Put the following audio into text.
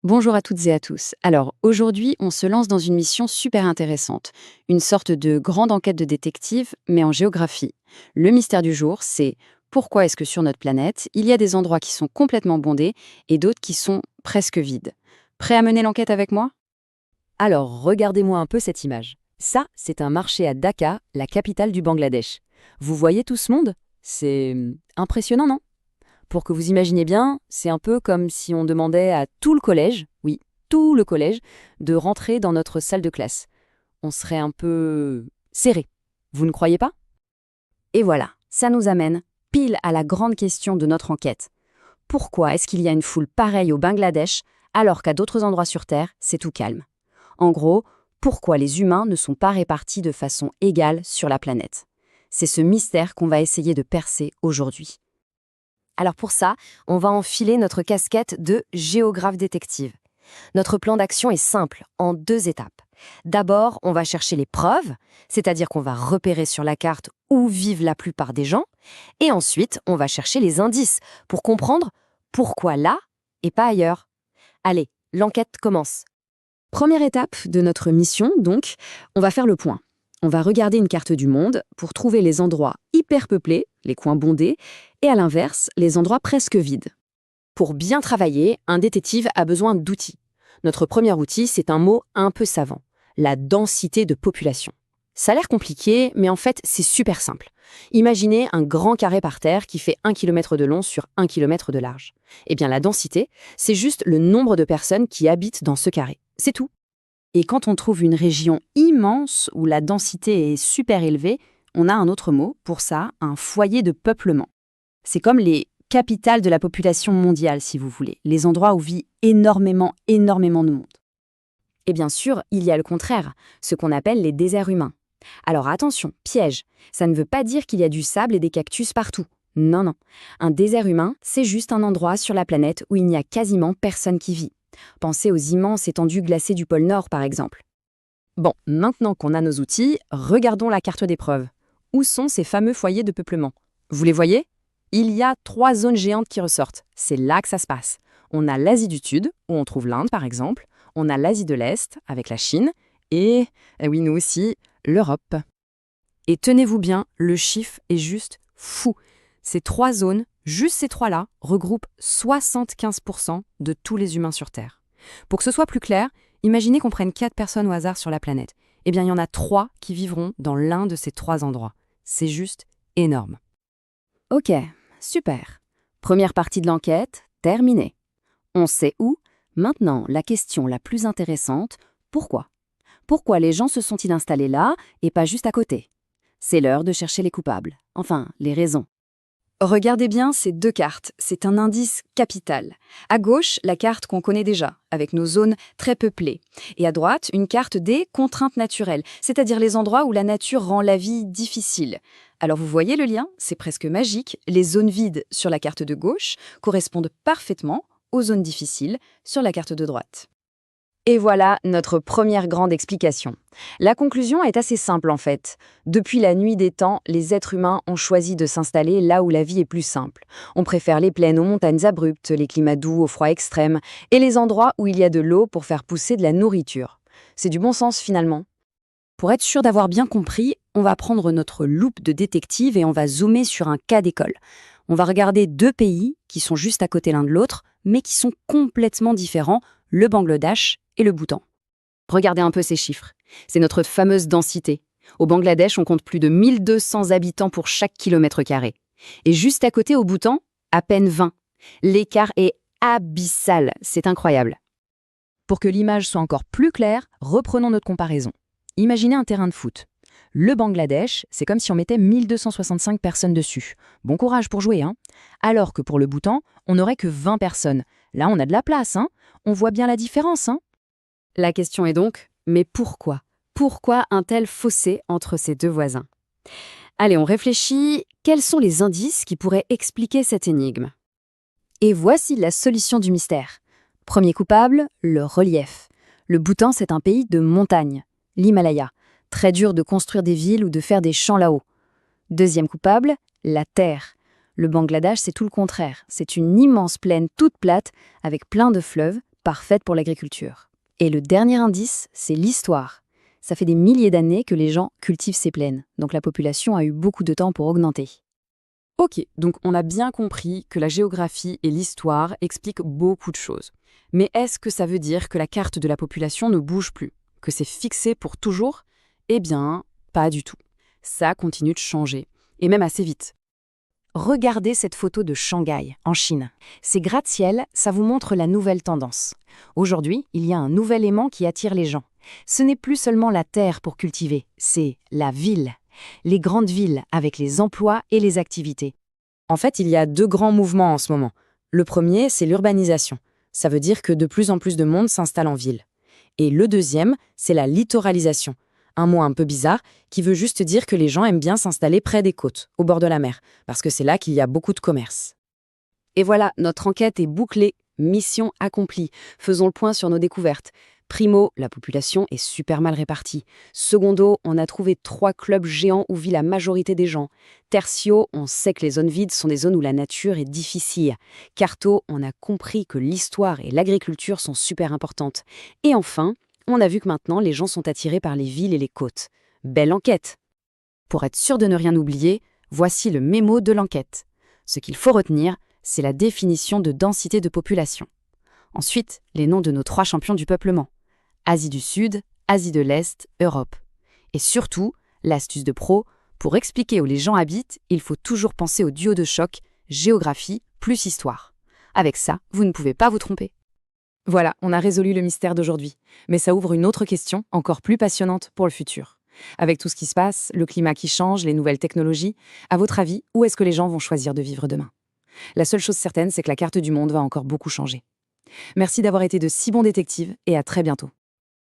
Bonjour à toutes et à tous. Alors aujourd'hui, on se lance dans une mission super intéressante, une sorte de grande enquête de détective, mais en géographie. Le mystère du jour, c'est pourquoi est-ce que sur notre planète, il y a des endroits qui sont complètement bondés et d'autres qui sont presque vides. Prêt à mener l'enquête avec moi? Alors, regardez-moi un peu cette image. Ça, c'est un marché à Dhaka, la capitale du Bangladesh. Vous voyez tout ce monde? C'est impressionnant, non? Pour que vous imaginez bien, c'est un peu comme si on demandait à tout le collège, oui, tout le collège, de rentrer dans notre salle de classe. On serait un peu serré. Vous ne croyez pas? Et voilà, ça nous amène pile à la grande question de notre enquête. Pourquoi est-ce qu'il y a une foule pareille au Bangladesh alors qu'à d'autres endroits sur Terre, c'est tout calme? En gros, pourquoi les humains ne sont pas répartis de façon égale sur la planète? C'est ce mystère qu'on va essayer de percer aujourd'hui. Alors pour ça, on va enfiler notre casquette de géographe détective. Notre plan d'action est simple, en 2 étapes. D'abord, on va chercher les preuves, c'est-à-dire qu'on va repérer sur la carte où vivent la plupart des gens, et ensuite, on va chercher les indices pour comprendre pourquoi là et pas ailleurs. Allez, l'enquête commence. Première étape de notre mission, donc, on va faire le point. On va regarder une carte du monde pour trouver les endroits hyper peuplés, les coins bondés, et à l'inverse, les endroits presque vides. Pour bien travailler, un détective a besoin d'outils. Notre premier outil, c'est un mot un peu savant, la densité de population. Ça a l'air compliqué, mais en fait, c'est super simple. Imaginez un grand carré par terre qui fait 1 kilomètre de long sur 1 kilomètre de large. Eh bien, la densité, c'est juste le nombre de personnes qui habitent dans ce carré. C'est tout. Et quand on trouve une région immense où la densité est super élevée, on a un autre mot pour ça, un foyer de peuplement. C'est comme les capitales de la population mondiale, si vous voulez, les endroits où vit énormément de monde. Et bien sûr, il y a le contraire, ce qu'on appelle les déserts humains. Alors attention, piège, ça ne veut pas dire qu'il y a du sable et des cactus partout. Non, non. Un désert humain, c'est juste un endroit sur la planète où il n'y a quasiment personne qui vit. Pensez aux immenses étendues glacées du pôle Nord, par exemple. Bon, maintenant qu'on a nos outils, regardons la carte des preuves. Où sont ces fameux foyers de peuplement? Vous les voyez? Il y a 3 zones géantes qui ressortent. C'est là que ça se passe. On a l'Asie du Sud, où on trouve l'Inde, par exemple. On a l'Asie de l'Est, avec la Chine. Et, oui, nous aussi, l'Europe. Et tenez-vous bien, le chiffre est juste fou. Ces 3 zones, juste ces 3-là, regroupent 75% de tous les humains sur Terre. Pour que ce soit plus clair, imaginez qu'on prenne 4 personnes au hasard sur la planète. Eh bien, il y en a 3 qui vivront dans l'un de ces 3 endroits. C'est juste énorme. Ok, super. Première partie de l'enquête, terminée. On sait où. Maintenant, la question la plus intéressante, pourquoi? Pourquoi les gens se sont-ils installés là et pas juste à côté? C'est l'heure de chercher les coupables. Enfin, les raisons. Regardez bien ces 2 cartes, c'est un indice capital. À gauche, la carte qu'on connaît déjà, avec nos zones très peuplées. Et à droite, une carte des contraintes naturelles, c'est-à-dire les endroits où la nature rend la vie difficile. Alors vous voyez le lien, c'est presque magique. Les zones vides sur la carte de gauche correspondent parfaitement aux zones difficiles sur la carte de droite. Et voilà notre première grande explication. La conclusion est assez simple en fait. Depuis la nuit des temps, les êtres humains ont choisi de s'installer là où la vie est plus simple. On préfère les plaines aux montagnes abruptes, les climats doux au froid extrême, et les endroits où il y a de l'eau pour faire pousser de la nourriture. C'est du bon sens finalement. Pour être sûr d'avoir bien compris, on va prendre notre loupe de détective et on va zoomer sur un cas d'école. On va regarder 2 pays qui sont juste à côté l'un de l'autre, mais qui sont complètement différents, le Bangladesh et le Bhoutan. Regardez un peu ces chiffres. C'est notre fameuse densité. Au Bangladesh, on compte plus de 1200 habitants pour chaque kilomètre carré. Et juste à côté, au Bhoutan, à peine 20. L'écart est abyssal, c'est incroyable. Pour que l'image soit encore plus claire, reprenons notre comparaison. Imaginez un terrain de foot. Le Bangladesh, c'est comme si on mettait 1265 personnes dessus. Bon courage pour jouer, hein. Alors que pour le Bhoutan, on n'aurait que 20 personnes. Là, on a de la place, hein. On voit bien la différence, hein. La question est donc, mais pourquoi? Pourquoi un tel fossé entre ces 2 voisins? Allez, on réfléchit. Quels sont les indices qui pourraient expliquer cette énigme? Et voici la solution du mystère. Premier coupable, le relief. Le Bhoutan, c'est un pays de montagne, l'Himalaya. Très dur de construire des villes ou de faire des champs là-haut. Deuxième coupable, la terre. Le Bangladesh, c'est tout le contraire. C'est une immense plaine toute plate, avec plein de fleuves, parfaite pour l'agriculture. Et le dernier indice, c'est l'histoire. Ça fait des milliers d'années que les gens cultivent ces plaines, donc la population a eu beaucoup de temps pour augmenter. Ok, donc on a bien compris que la géographie et l'histoire expliquent beaucoup de choses. Mais est-ce que ça veut dire que la carte de la population ne bouge plus? Que c'est fixé pour toujours? Eh bien, pas du tout. Ça continue de changer, et même assez vite. Regardez cette photo de Shanghai, en Chine. Ces gratte-ciel, ça vous montre la nouvelle tendance. Aujourd'hui, il y a un nouvel aimant qui attire les gens. Ce n'est plus seulement la terre pour cultiver, c'est la ville. Les grandes villes avec les emplois et les activités. En fait, il y a deux grands mouvements en ce moment. Le premier, c'est l'urbanisation. Ça veut dire que de plus en plus de monde s'installe en ville. Et le deuxième, c'est la littoralisation. Un mot un peu bizarre qui veut juste dire que les gens aiment bien s'installer près des côtes, au bord de la mer, parce que c'est là qu'il y a beaucoup de commerce. Et voilà, notre enquête est bouclée. Mission accomplie. Faisons le point sur nos découvertes. Primo, la population est super mal répartie. Secondo, on a trouvé 3 clubs géants où vit la majorité des gens. Tertio, on sait que les zones vides sont des zones où la nature est difficile. Quarto, on a compris que l'histoire et l'agriculture sont super importantes. Et enfin, on a vu que maintenant les gens sont attirés par les villes et les côtes. Belle enquête! Pour être sûr de ne rien oublier, voici le mémo de l'enquête. Ce qu'il faut retenir, c'est la définition de densité de population. Ensuite, les noms de nos 3 champions du peuplement. Asie du Sud, Asie de l'Est, Europe. Et surtout, l'astuce de pro, pour expliquer où les gens habitent, il faut toujours penser au duo de choc, géographie plus histoire. Avec ça, vous ne pouvez pas vous tromper. Voilà, on a résolu le mystère d'aujourd'hui. Mais ça ouvre une autre question, encore plus passionnante pour le futur. Avec tout ce qui se passe, le climat qui change, les nouvelles technologies, à votre avis, où est-ce que les gens vont choisir de vivre demain? La seule chose certaine, c'est que la carte du monde va encore beaucoup changer. Merci d'avoir été de si bons détectives et à très bientôt.